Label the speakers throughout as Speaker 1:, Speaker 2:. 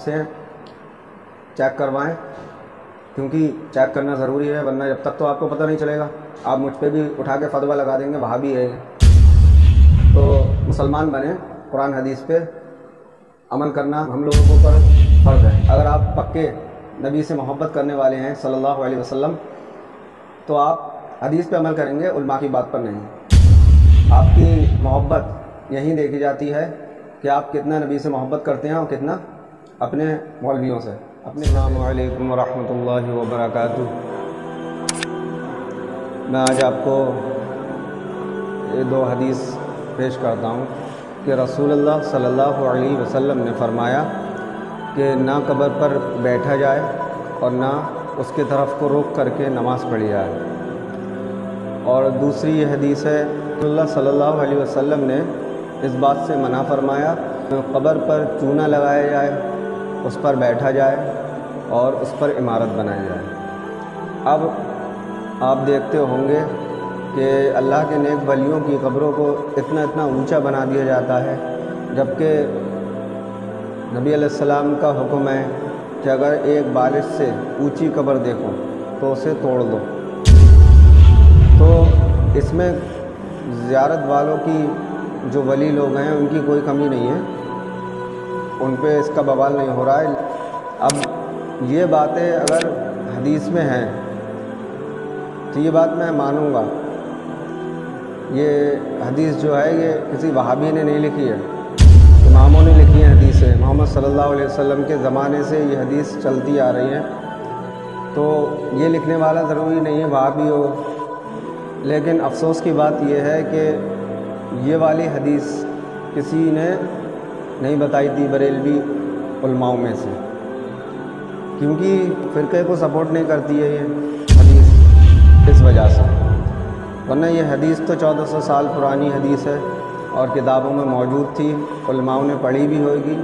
Speaker 1: سے چیک کروائیں، کیونکہ چیک کرنا ضروری ہے، ورنہ جب تک تو آپ کو پتہ نہیں چلے گا آپ مجھ پہ بھی اٹھا کے فتویٰ لگا دیں گے وہابی ہے۔ تو مسلمان بنیں، قرآن حدیث پہ عمل کرنا ہم لوگوں کے اوپر فرض ہے۔ اگر آپ پکے نبی سے محبت کرنے والے ہیں صلی اللہ علیہ وسلم تو آپ حدیث پہ عمل کریں گے، علماء کی بات پر نہیں۔ آپ کی محبت یہی دیکھی جاتی ہے کہ آپ کتنا نبی سے محبت کرتے ہیں اور کتنا اپنے مولویوں سے۔ السلام علیکم ورحمۃ اللہ وبرکاتہ۔ میں آج آپ کو دو حدیث پیش کرتا ہوں کہ رسول اللہ صلی اللہ علیہ وسلم نے فرمایا کہ نہ قبر پر بیٹھا جائے اور نہ اس کی طرف کو روک کر کے نماز پڑھی جائے۔ اور دوسری یہ حدیث ہے کہ اللہ صلی اللہ علیہ وسلم نے اس بات سے منع فرمایا کہ قبر پر چونا لگایا جائے، اس پر بیٹھا جائے اور اس پر عمارت بنائی جائے۔ اب آپ دیکھتے ہوں گے کہ اللہ کے نیک ولیوں کی قبروں کو اتنا اونچا بنا دیا جاتا ہے، جبکہ نبی علیہ السلام کا حکم ہے کہ اگر ایک بالش سے اونچی قبر دیکھو تو اسے توڑ دو۔ تو اس میں زیارت والوں کی جو ولی لوگ ہیں ان کی کوئی کمی نہیں ہے، ان پہ اس کا بوال نہیں ہو رہا ہے۔ اب یہ باتیں اگر حدیث میں ہیں تو یہ بات میں مانوں گا۔ یہ حدیث جو ہے یہ کسی وہابی نے نہیں لکھی ہے، اماموں نے لکھی ہیں حدیثیں۔ محمد صلی اللہ علیہ وسلم کے زمانے سے یہ حدیث چلتی آ رہی ہیں، تو یہ لکھنے والا ضروری نہیں ہے وہابی ہو۔ لیکن افسوس کی بات یہ ہے کہ یہ والی حدیث کسی نے نہیں بتائی تھی بریلوی علماؤں میں سے، کیونکہ فرقے کو سپورٹ نہیں کرتی ہے یہ حدیث اس وجہ سے، ورنہ یہ حدیث تو 1400 سال پرانی حدیث ہے اور کتابوں میں موجود تھی، علماؤں نے پڑھی بھی ہوگی،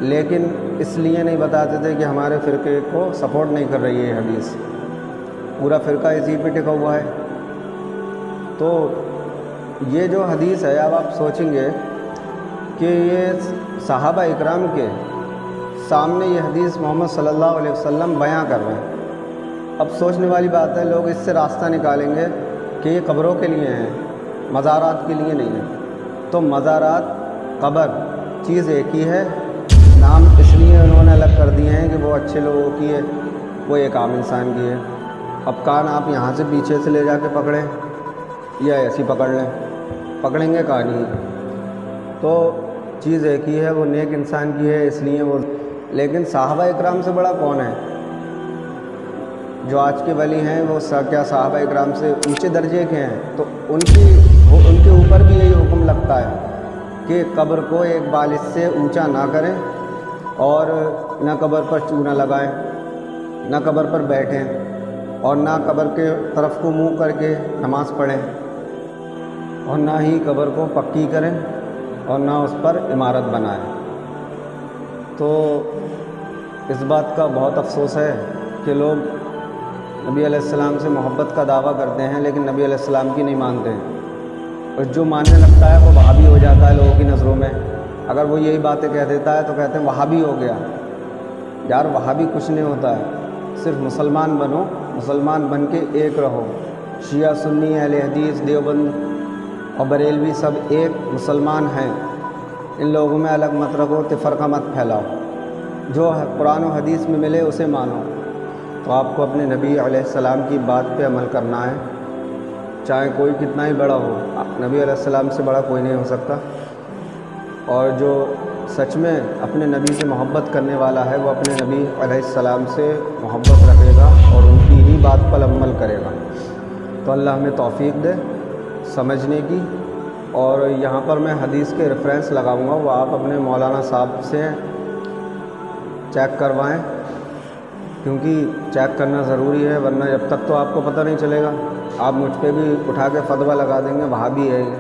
Speaker 1: لیکن اس لیے نہیں بتاتے تھے کہ ہمارے فرقے کو سپورٹ نہیں کر رہی ہے یہ حدیث، پورا فرقہ اسی پہ ٹکا ہوا ہے۔ تو یہ جو حدیث ہے، اب آپ سوچیں گے کہ یہ صحابہ اکرام کے سامنے یہ حدیث محمد صلی اللہ علیہ وسلم بیاں کر رہے ہیں۔ اب سوچنے والی بات ہے، لوگ اس سے راستہ نکالیں گے کہ یہ قبروں کے لیے ہیں، مزارات کے لیے نہیں ہے۔ تو مزارات، قبر چیز ایک ہی ہے، نام اس لیے انہوں نے الگ کر دیے ہیں کہ وہ اچھے لوگوں کی ہے، وہ ایک عام انسان کی ہے۔ اب کان آپ یہاں سے پیچھے سے لے جا کے پکڑیں یا ایسی پکڑ لیں، پکڑیں گے کان ہی۔ تو چیز ایک ہی ہے، وہ نیک انسان کی ہے، اس لیے وہ۔ لیکن صحابہ اکرام سے بڑا کون ہے؟ جو آج کے ولی ہیں وہ کیا صحابہ اکرام سے اونچے درجے کے ہیں؟ تو ان کے اوپر بھی یہی حکم لگتا ہے کہ قبر کو ایک بالش سے اونچا نہ کریں اور نہ قبر پر چونا لگائیں، نہ قبر پر بیٹھیں اور نہ قبر کے طرف کو منہ کر کے نماز پڑھیں اور نہ ہی قبر کو پکی کریں اور نہ اس پر عمارت بنائیں۔ تو اس بات کا بہت افسوس ہے کہ لوگ نبی علیہ السلام سے محبت کا دعویٰ کرتے ہیں لیکن نبی علیہ السلام کی نہیں مانتے ہیں، اور جو ماننے لگتا ہے وہ وہابی ہو جاتا ہے لوگوں کی نظروں میں۔ اگر وہ یہی باتیں کہہ دیتا ہے تو کہتے ہیں وہابی ہو گیا۔ یار وہابی کچھ نہیں ہوتا ہے، صرف مسلمان بنو، مسلمان بن کے ایک رہو۔ شیعہ، سنی، اہل حدیث، دیوبند اور بریلوی سب ایک مسلمان ہیں، ان لوگوں میں الگ مت رکھو، تفرقہ مت پھیلاؤ، جو قرآن و حدیث میں ملے اسے مانو۔ تو آپ کو اپنے نبی علیہ السلام کی بات پہ عمل کرنا ہے، چاہے کوئی کتنا ہی بڑا ہو، نبی علیہ السلام سے بڑا کوئی نہیں ہو سکتا۔ اور جو سچ میں اپنے نبی سے محبت کرنے والا ہے وہ اپنے نبی علیہ السلام سے محبت رکھے گا اور ان کی ہی بات پر عمل کرے گا۔ تو اللہ ہمیں توفیق دے سمجھنے کی۔ اور یہاں پر میں حدیث کے ریفرنس لگاؤں گا، وہ آپ اپنے مولانا صاحب سے چیک کروائیں، کیونکہ چیک کرنا ضروری ہے، ورنہ جب تک تو آپ کو پتہ نہیں چلے گا آپ مجھ پہ بھی اٹھا کے فتویٰ لگا دیں گے وہابی ہے یہ۔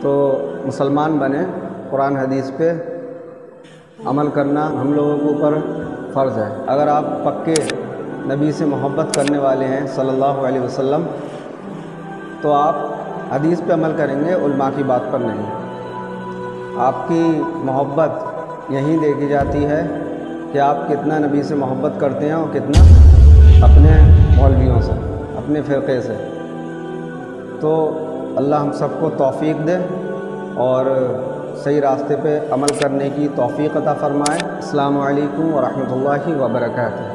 Speaker 1: تو مسلمان بنیں، قرآن حدیث پہ عمل کرنا ہم لوگوں کے اوپر فرض ہے۔ اگر آپ پکے نبی سے محبت کرنے والے ہیں صلی اللہ علیہ وسلم تو آپ حدیث پہ عمل کریں گے، علماء کی بات پر نہیں۔ آپ کی محبت یہیں دیکھی جاتی ہے کہ آپ کتنا نبی سے محبت کرتے ہیں اور کتنا اپنے مولویوں سے، اپنے فرقے سے۔ تو اللہ ہم سب کو توفیق دے اور صحیح راستے پہ عمل کرنے کی توفیق عطا فرمائے۔ السلام علیکم ورحمۃ اللہ وبرکاتہ۔